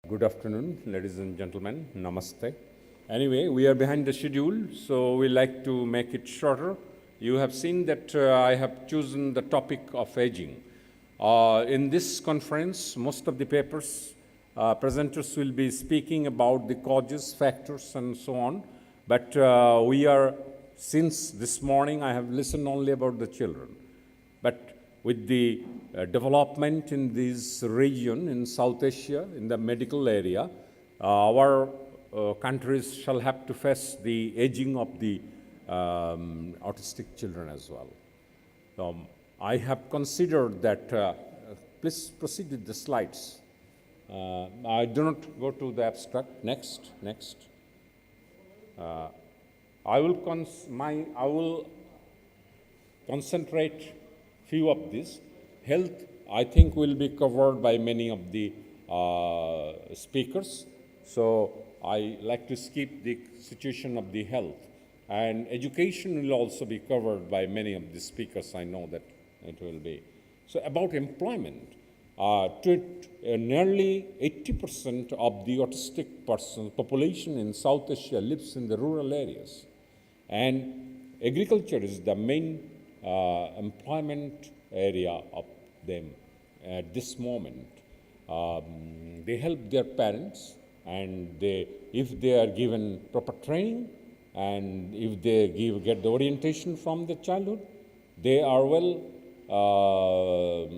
Good afternoon, ladies and gentlemen. Namaste. Anyway, we are behind the schedule, so we like to make it shorter. You have seen that I have chosen the topic of aging. In this conference, most of the papers, presenters will be speaking about the causes, factors, and so on. But since this morning, I have listened only about the children. But with the development in this region, in South Asia, in the medical area, our countries shall have to face the aging of the autistic children as well. I have considered that, please proceed with the slides. I do not go to the abstract. Next. I will concentrate few of these. Health, I think, will be covered by many of the speakers. So I like to skip the situation of the health. And education will also be covered by many of the speakers. I know that it will be. So about employment, nearly 80% of the autistic population in South Asia lives in the rural areas. And agriculture is the main employment area of them at this moment. They help their parents, and if they are given proper training, and if they get the orientation from the childhood, they are well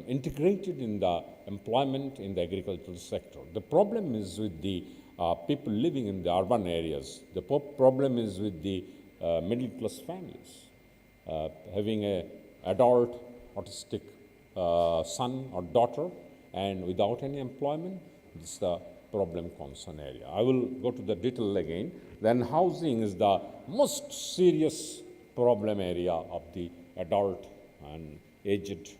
integrated in the employment in the agricultural sector. The problem is with the people living in the urban areas. The problem is with the middle-class families. Having an adult autistic son or daughter and without any employment, this is the problem concern area. I will go to the detail again. Then housing is the most serious problem area of the adult and aged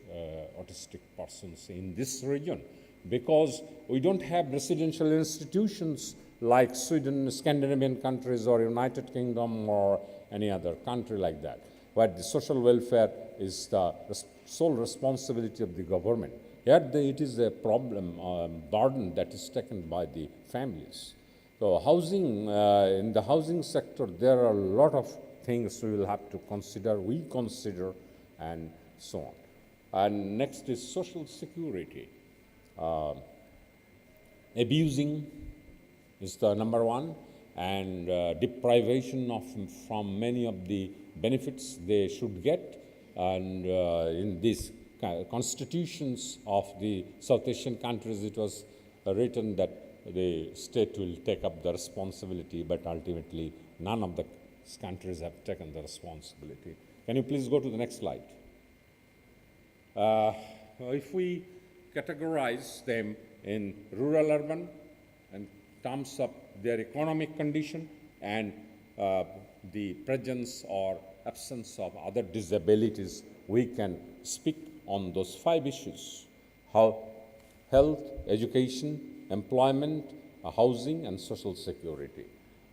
autistic persons in this region, because we don't have residential institutions like Sweden, Scandinavian countries, or United Kingdom, or any other country like that, where the social welfare is the sole responsibility of the government. Yet it is a problem, burden that is taken by the families. So housing, in the housing sector, there are a lot of things we will have to consider, and so on. And next is social security. Abusing is the number one, and deprivation from many of the benefits they should get. And in these constitutions of the South Asian countries, it was written that the state will take up the responsibility, but ultimately none of the countries have taken the responsibility. Can you please go to the next slide? If we categorize them in rural, urban, in terms of their economic condition and the presence or absence of other disabilities, we can speak on those 5 issues: health, education, employment, housing, and social security.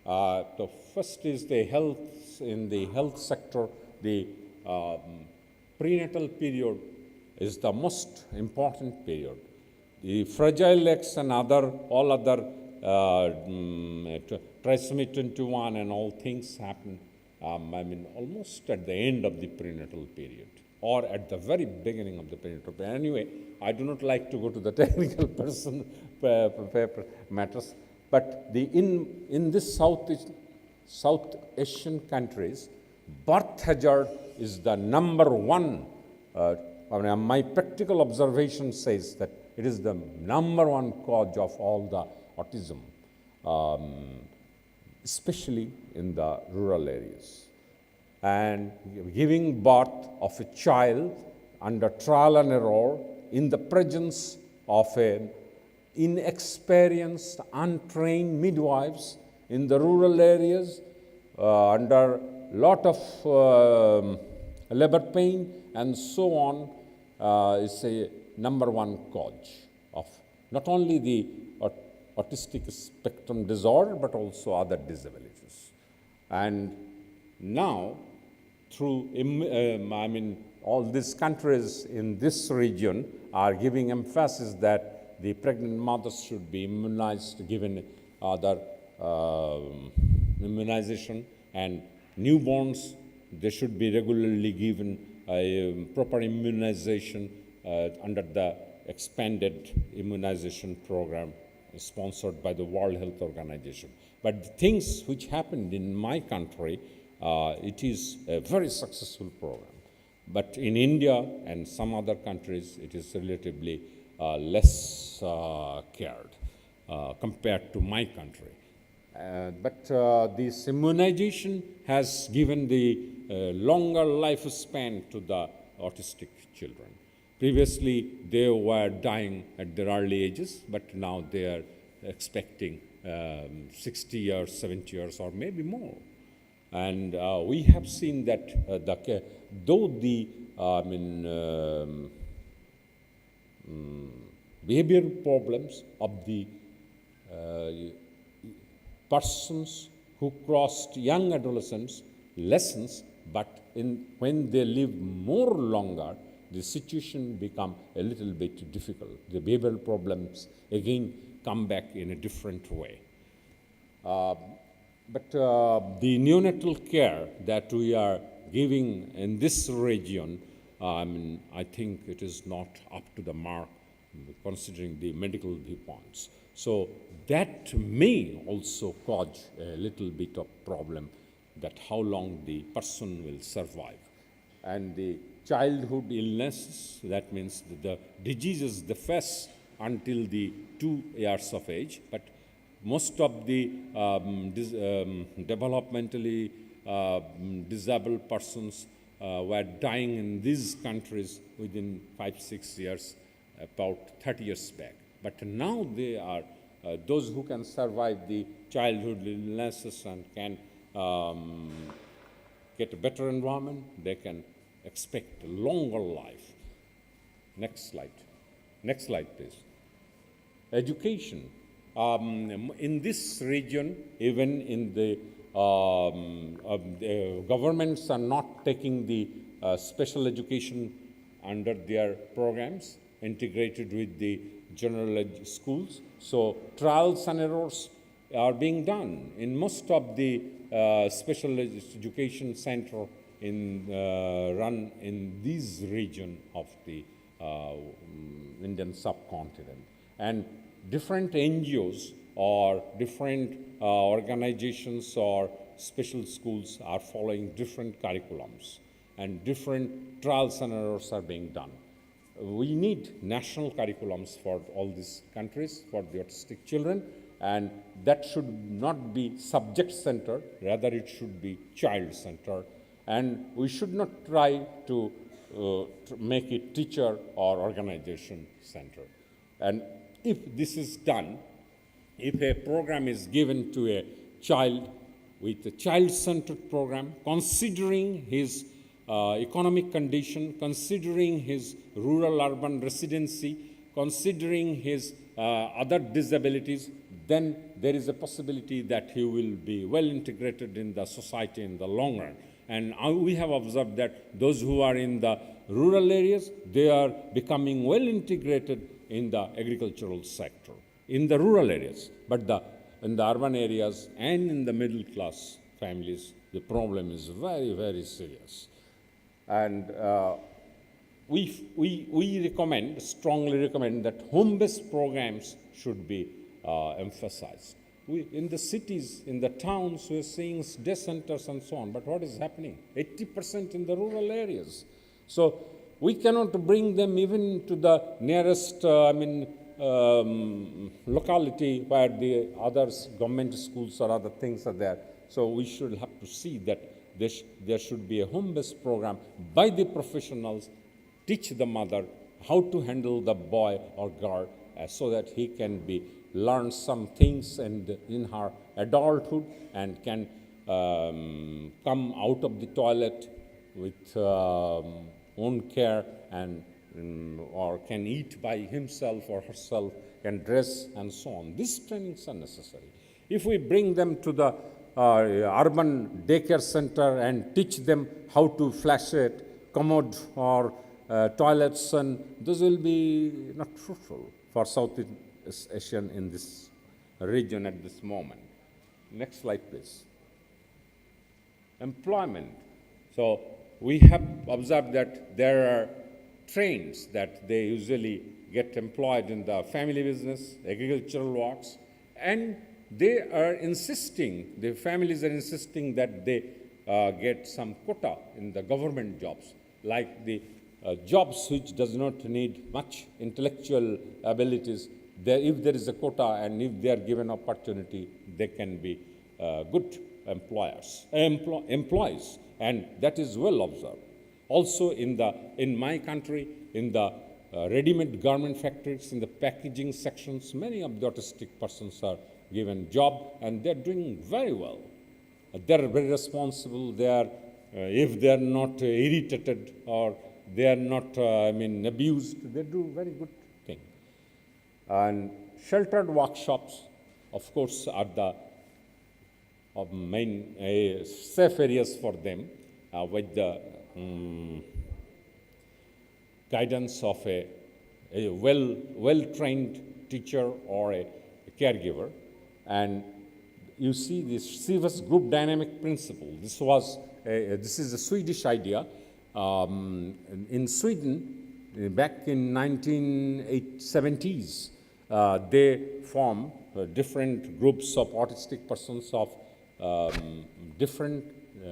The first is the health. In the health sector, the prenatal period is the most important period. The fragile eggs and all other trisomy 21 and all things happen, almost at the end of the prenatal period, or at the very beginning of the prenatal period. Anyway, I do not like to go to the technical matters, but in this South Asian countries, birth hazard is the number one. My practical observation says that it is the number one cause of all the autism, especially in the rural areas. And giving birth of a child under trial and error in the presence of an inexperienced, untrained midwives in the rural areas, under lot of labor pain and so on, is a number one cause of not only the autistic spectrum disorder, but also other disabilities. And now, through, all these countries in this region are giving emphasis that the pregnant mothers should be immunized, given other immunization, and newborns, they should be regularly given proper immunization under the expanded immunization program sponsored by the World Health Organization. But the things which happened in my country, it is a very successful program. But in India and some other countries, it is relatively less cared compared to my country. But this immunization has given the longer lifespan to the autistic children. Previously, they were dying at their early ages, but now they are expecting 60 years, 70 years, or maybe more. And we have seen that though the behavioral problems of the persons who crossed young adolescence lessens, but when they live more longer, the situation become a little bit difficult. The behavioral problems again come back in a different way. But the neonatal care that we are giving in this region, I think it is not up to the mark considering the medical viewpoints. So that may also cause a little bit of problem, that how long the person will survive. And the childhood illnesses, that means the diseases they face until the 2 years of age, but most of the developmentally disabled persons were dying in these countries within 5-6 years, about 30 years back. But now they are those who can survive the childhood illnesses and can get a better environment, they can expect a longer life. Next slide. Next slide, please. Education. In this region, even in the governments are not taking the special education under their programs, integrated with the general schools. So trials and errors are being done in most of the special education center run in this region of the Indian subcontinent. And different NGOs or different organizations or special schools are following different curriculums, and different trials and errors are being done. We need national curriculums for all these countries for the autistic children, and that should not be subject-centered, rather it should be child-centered. And we should not try to make it teacher or organization-centered. And if this is done, if a program is given to a child with a child-centered program, considering his economic condition, considering his rural-urban residency, considering his other disabilities, then there is a possibility that he will be well integrated in the society in the long run. And we have observed that those who are in the rural areas, they are becoming well integrated in the agricultural sector, in the rural areas. But in the urban areas and in the middle class families, the problem is very, very serious. And we recommend, strongly recommend, that home-based programs should be emphasized. In the cities, in the towns, we're seeing day centers and so on, but what is happening? 80% in the rural areas. So we cannot bring them even to the nearest, locality where the others, government schools or other things are there. So we should have to see that there should be a home-based program by the professionals, teach the mother how to handle the boy or girl so that he can learn some things in her adulthood and can come out of the toilet with own care and or can eat by himself or herself, can dress and so on. These trainings are necessary. If we bring them to the urban daycare center and teach them how to flush it, commode or toilets, and those will be not fruitful for Southeast Asian in this region at this moment. Next slide, please. Employment. So we have observed that there are trends that they usually get employed in the family business, agricultural works, and they are insisting, the families are insisting that they get some quota in the government jobs, like the jobs which does not need much intellectual abilities. If there is a quota and if they are given opportunity, they can be good employees, and that is well observed. Also in my country, in the ready-made garment factories, in the packaging sections, many of the autistic persons are given job, and they're doing very well. They're very responsible. They are, if they are not irritated or they are not, abused, they do very good thing. And sheltered workshops, of course, are the main safe areas for them, with the guidance of a well-trained teacher or a caregiver. And you see this Sivas group dynamic principle. This is a Swedish idea. In Sweden, back in 1970s, they formed different groups of autistic persons of different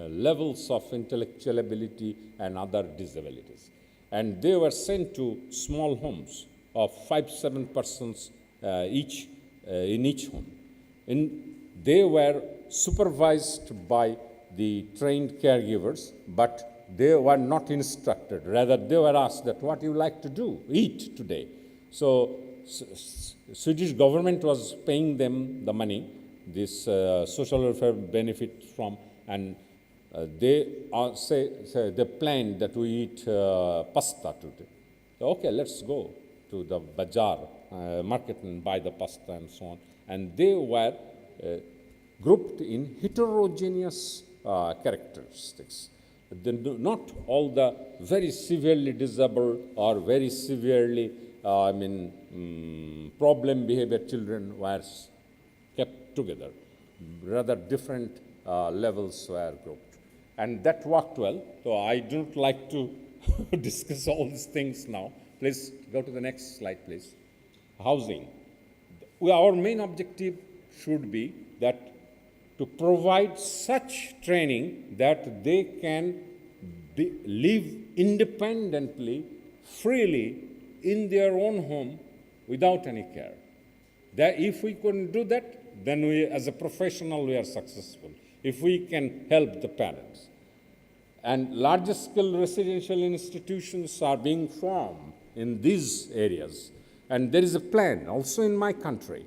levels of intellectual ability and other disabilities. And they were sent to small homes of 5-7 persons each in each home. They were supervised by the trained caregivers, but they were not instructed. Rather, they were asked that what you like to eat today. So Swedish government was paying them the money, this social welfare benefit from, and they planned that we eat pasta today. So, okay, let's go to the bazaar, market, and buy the pasta and so on. And they were grouped in heterogeneous characteristics. Not all the very severely disabled or very severely, problem behavior children were kept together. Rather different levels were grouped. And that worked well. So I don't like to discuss all these things now. Please go to the next slide, please. Housing. Our main objective should be that to provide such training that they can live independently, freely in their own home without any care. That if we couldn't do that, then we, as a professional, we are successful. If we can help the parents. And large-scale residential institutions are being formed in these areas. And there is a plan also in my country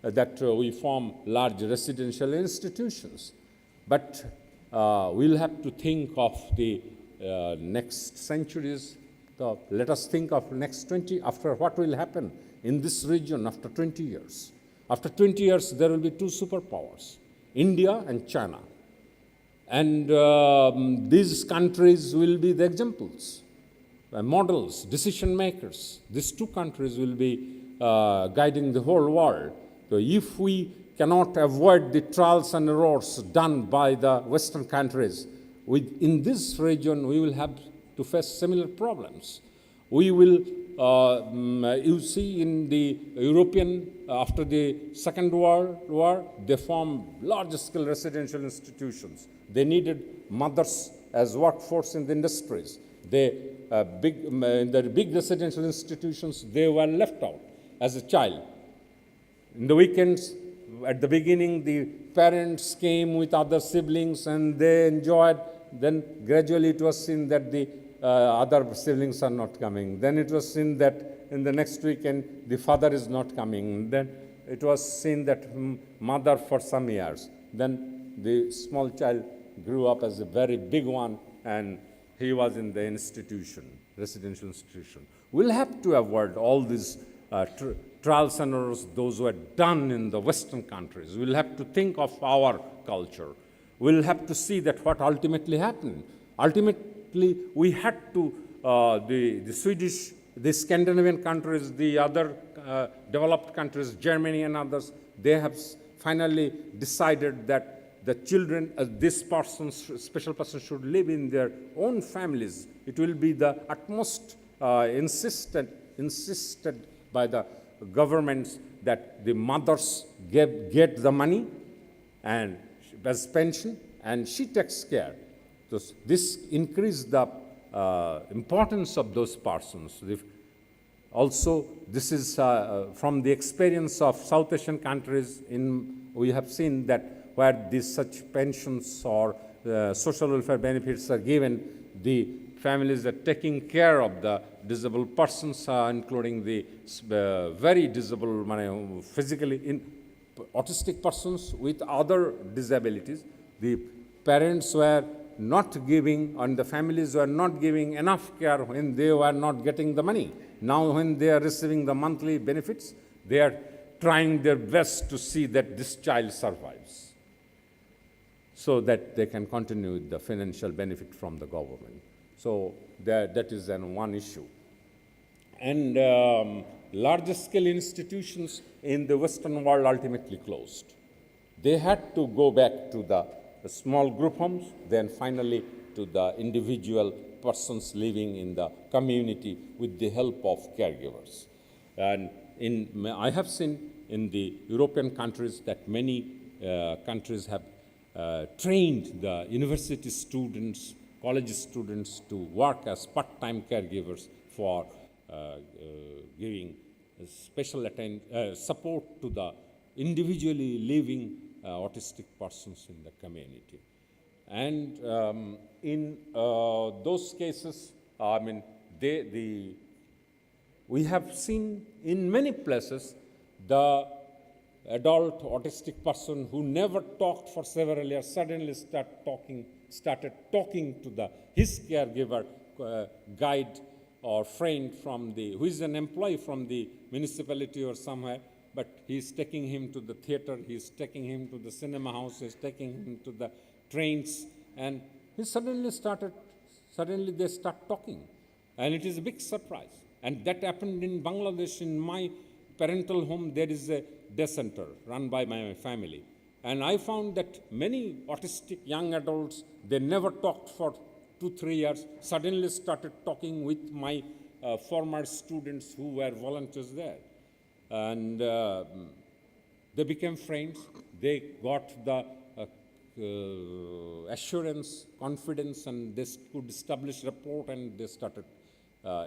that we form large residential institutions. But we'll have to think of the next centuries. Let us think of next 20, after what will happen in this region after 20 years. After 20 years, there will be two superpowers, India and China. And these countries will be the examples, models, decision makers. These two countries will be guiding the whole world. So if we cannot avoid the trials and errors done by the Western countries, in this region we will have to face similar problems. We will, you see in the European, after the Second World War, they formed large-scale residential institutions. They needed mothers as workforce in the industries. In the big residential institutions, they were left out as a child. In the weekends, at the beginning, the parents came with other siblings and they enjoyed. Then gradually it was seen that the other siblings are not coming. Then it was seen that in the next weekend, the father is not coming. Then it was seen that mother for some years. Then the small child grew up as a very big one, and he was in the institution, residential institution. We'll have to avoid all these trials and errors, those who are done in the Western countries. We'll have to think of our culture. We'll have to see that what ultimately happened. Ultimately, we had to, the Swedish the Scandinavian countries, the other developed countries, Germany and others, they have finally decided that the children, this person, special person, should live in their own families. It will be the utmost insisted by the governments that the mothers get the money and as pension, and she takes care. So this increased the importance of those persons. Also, this is from the experience of South Asian countries. We have seen that where these such pensions or social welfare benefits are given, the families are taking care of the disabled persons, including the very disabled, physically autistic persons with other disabilities. The parents were not giving, and the families were not giving enough care when they were not getting the money. Now when they are receiving the monthly benefits, they are trying their best to see that this child survives so that they can continue with the financial benefit from the government. So that is one issue. And larger scale institutions in the Western world ultimately closed. They had to go back to the small group homes, then finally to the individual persons living in the community with the help of caregivers. And I have seen in the European countries that many countries have trained the university students, college students to work as part-time caregivers for giving special support to the individually living autistic persons in the community. And in those cases, we have seen in many places the adult autistic person who never talked for several years suddenly started talking to his caregiver, guide or friend who is an employee from the municipality or somewhere, but he's taking him to the theater, he's taking him to the cinema house, he's taking him to the trains, and they start talking. And it is a big surprise. And that happened in Bangladesh. In my parental home, there is a day center run by my family. And I found that many autistic young adults, they never talked for 2-3 years, suddenly started talking with my former students who were volunteers there. And they became friends. They got the assurance, confidence, and they could establish rapport, and they started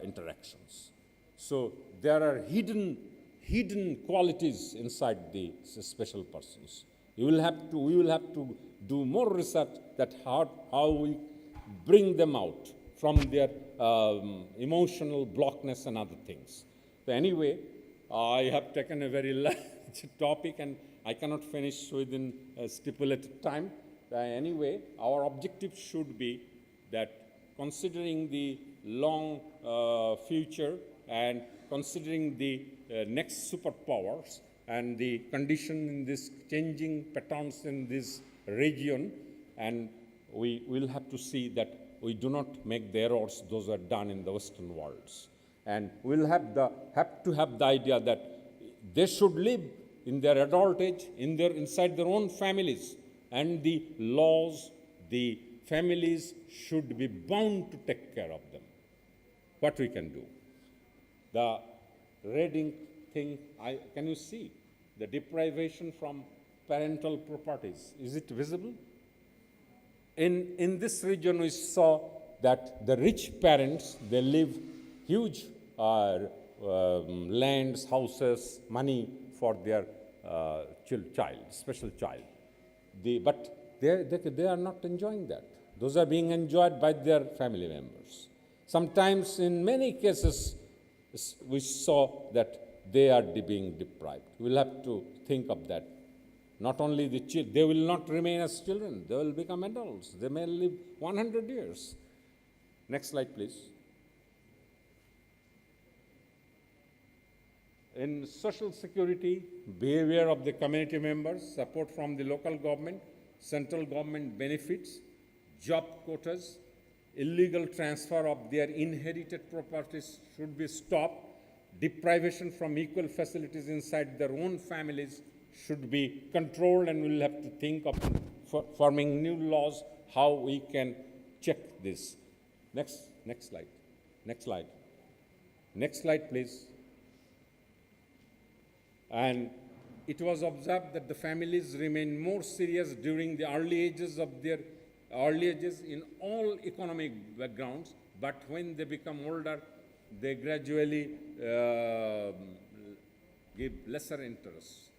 interactions. So there are hidden qualities inside the special persons. We will have to do more research that how we bring them out from their emotional blockness and other things. So anyway, I have taken a very large topic, and I cannot finish within a stipulated time. Anyway, our objective should be that, considering the long future and considering the next superpowers and the condition in this changing patterns in this region, and we will have to see that we do not make the errors those are done in the Western worlds. And we'll have to have the idea that they should live in their adult age, inside their own families, and the laws, the families should be bound to take care of them. What we can do? The reading thing, can you see the deprivation from parental properties? Is it visible? In this region, we saw that the rich parents, they live huge lands, houses, money for their special child. But they are not enjoying that. Those are being enjoyed by their family members. Sometimes, in many cases, we saw that they are being deprived. We'll have to think of that. Not only the children, they will not remain as children. They will become adults. They may live 100 years. Next slide, please. In social security, behavior of the community members, support from the local government, central government benefits, job quotas, illegal transfer of their inherited properties should be stopped. Deprivation from equal facilities inside their own families should be controlled, and we'll have to think of forming new laws how we can check this. Next slide. Next slide. Next slide, please. And it was observed that the families remain more serious during the early ages in all economic backgrounds, but when they become older, they gradually give lesser interest.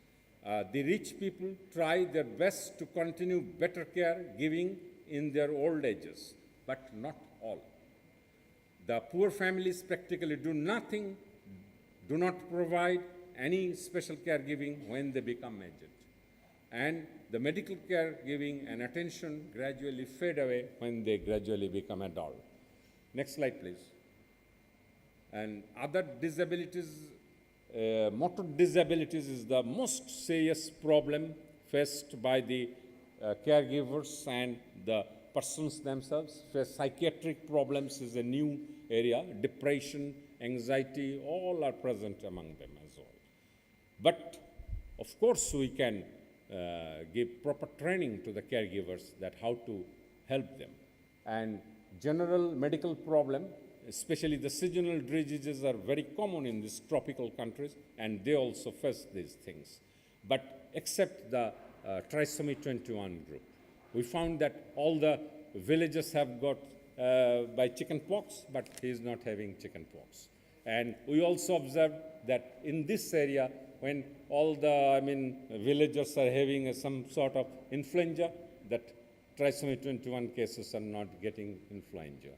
The rich people try their best to continue better care giving in their old ages, but not all. The poor families practically do not provide any special caregiving when they become aged. And the medical caregiving and attention gradually fade away when they gradually become adult. Next slide, please. And other disabilities, motor disabilities is the most serious problem faced by the caregivers and the persons themselves. Psychiatric problems is a new area. Depression, anxiety, all are present among them as well. But of course, we can give proper training to the caregivers that how to help them. And general medical problem, especially the seasonal diseases, are very common in these tropical countries, and they also face these things. But except the trisomy 21 group, we found that all the villagers have got by chicken pox, but he is not having chicken pox. And we also observed that in this area, when all the villagers are having some sort of influenza, that trisomy 21 cases are not getting influenza.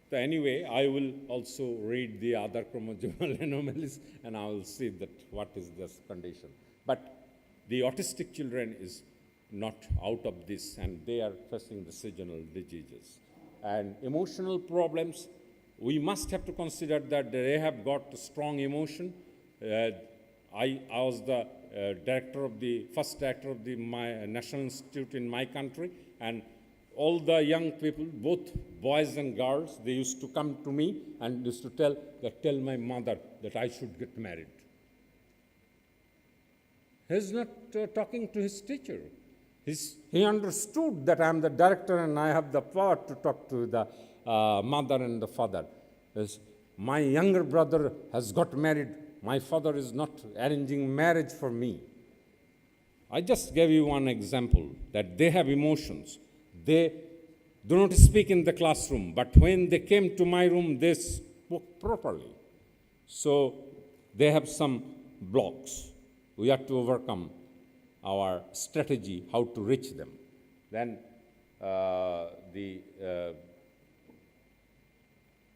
So anyway, I will also read the other chromosomal anomalies, and I will see that what is this condition. But the autistic children is not out of this, and they are facing the seasonal diseases. And emotional problems, we must have to consider that they have got strong emotion. I was the first director of my National Institute in my country, and all the young people, both boys and girls, they used to come to me and used to tell my mother that I should get married. He's not talking to his teacher. He understood that I'm the director and I have the power to talk to the mother and the father. My younger brother has got married. My father is not arranging marriage for me. I just gave you one example that they have emotions. They do not speak in the classroom, but when they came to my room, they spoke properly. So they have some blocks. We have to overcome our strategy, how to reach them. Then the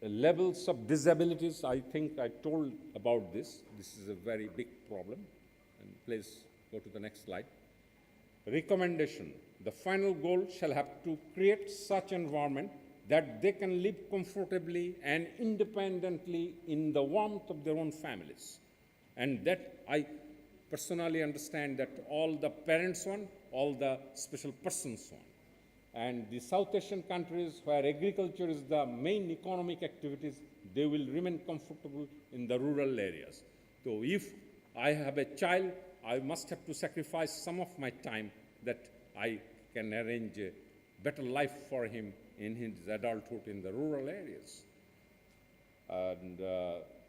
levels of disabilities, I think I told about this. This is a very big problem. And please go to the next slide. Recommendation. The final goal shall have to create such environment that they can live comfortably and independently in the warmth of their own families. And that I personally understand that all the parents want, all the special persons want. And the South Asian countries where agriculture is the main economic activities, they will remain comfortable in the rural areas. So if I have a child, I must have to sacrifice some of my time that I can arrange a better life for him in his adulthood in the rural areas. And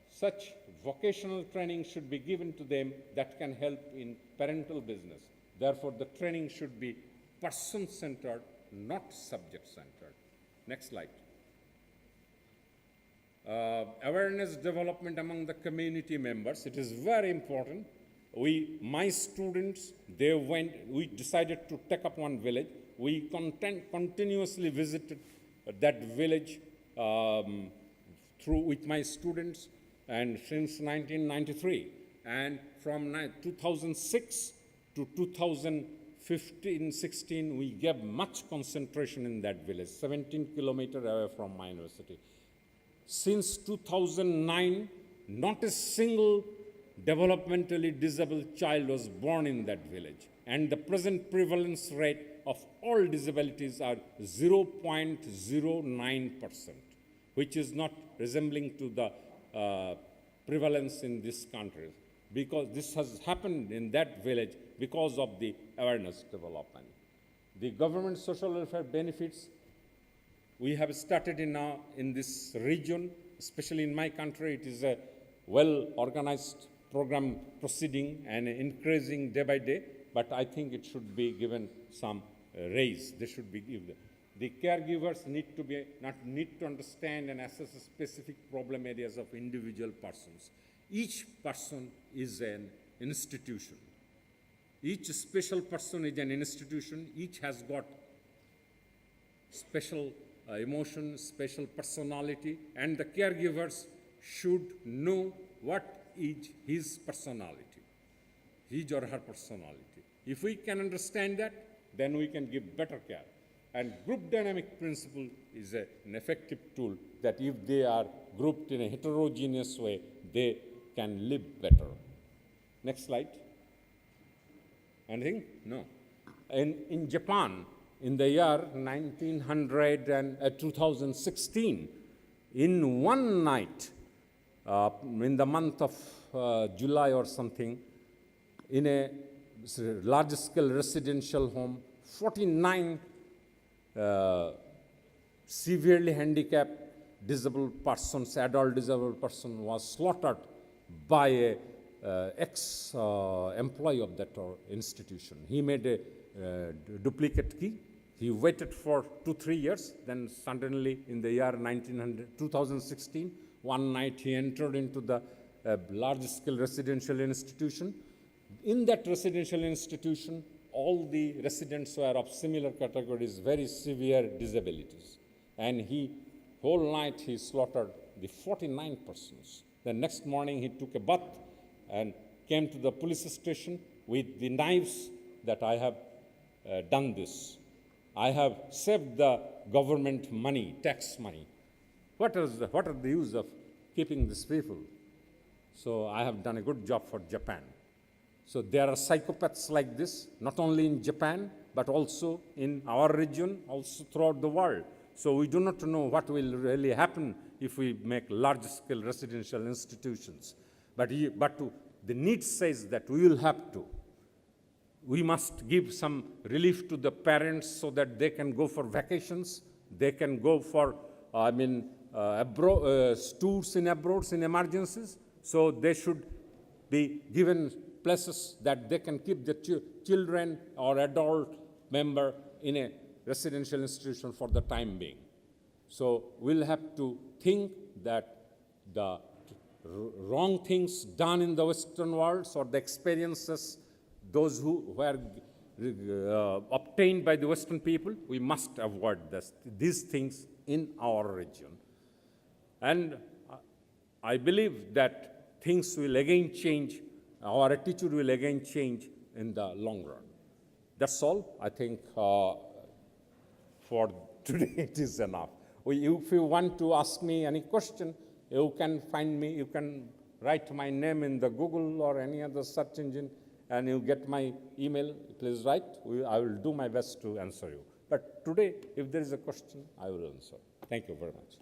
such vocational training should be given to them that can help in parental business. Therefore, the training should be person-centered, not subject-centered. Next slide. Awareness development among the community members. It is very important. My students, we decided to take up one village. We continuously visited that village with my students, and since 1993. And from 2006 to 2015-16, we gave much concentration in that village, 17 kilometers away from my university. Since 2009, not a single developmentally disabled child was born in that village. And the present prevalence rate of all disabilities are 0.09%, which is not resembling to the prevalence in this country, because this has happened in that village because of the awareness development. The government social welfare benefits we have started in this region, especially in my country. It is a well-organized program proceeding and increasing day by day, but I think it should be given some raise. They should be given. The caregivers need to understand and assess the specific problem areas of individual persons. Each person is an institution. Each special person is an institution. Each has got special emotion, special personality, and the caregivers should know what is his personality, his or her personality. If we can understand that, then we can give better care. And group dynamic principle is an effective tool that if they are grouped in a heterogeneous way, they can live better. Next slide. Anything? No. In Japan, in the year 2016, in one night, in the month of July or something, in a large-scale residential home, 49 severely handicapped disabled persons, adult disabled person was slaughtered by a ex-employee of that institution. He made a duplicate key. He waited for 2-3 years. Then suddenly, in the year 2016, one night he entered into the large-scale residential institution. In that residential institution, all the residents were of similar categories, very severe disabilities. And whole night he slaughtered the 49 persons. The next morning he took a bath and came to the police station with the knives that I have done this. I have saved the government money, tax money. What are the use of keeping these people? So I have done a good job for Japan. So there are psychopaths like this, not only in Japan, but also in our region, also throughout the world. So we do not know what will really happen if we make large-scale residential institutions. But the need says that we will have to. We must give some relief to the parents so that they can go for vacations, they can go for, tours in abroad in emergencies. So they should be given places that they can keep the children or adult member in a residential institution for the time being. So we'll have to think that the wrong things done in the Western world or the experiences, those who were obtained by the Western people, we must avoid these things in our region. And I believe that things will again change, our attitude will again change in the long run. That's all. I think for today it is enough. If you want to ask me any question, you can find me, you can write my name in the Google or any other search engine, and you get my email. Please write. I will do my best to answer you. But today, if there is a question, I will answer. Thank you very much.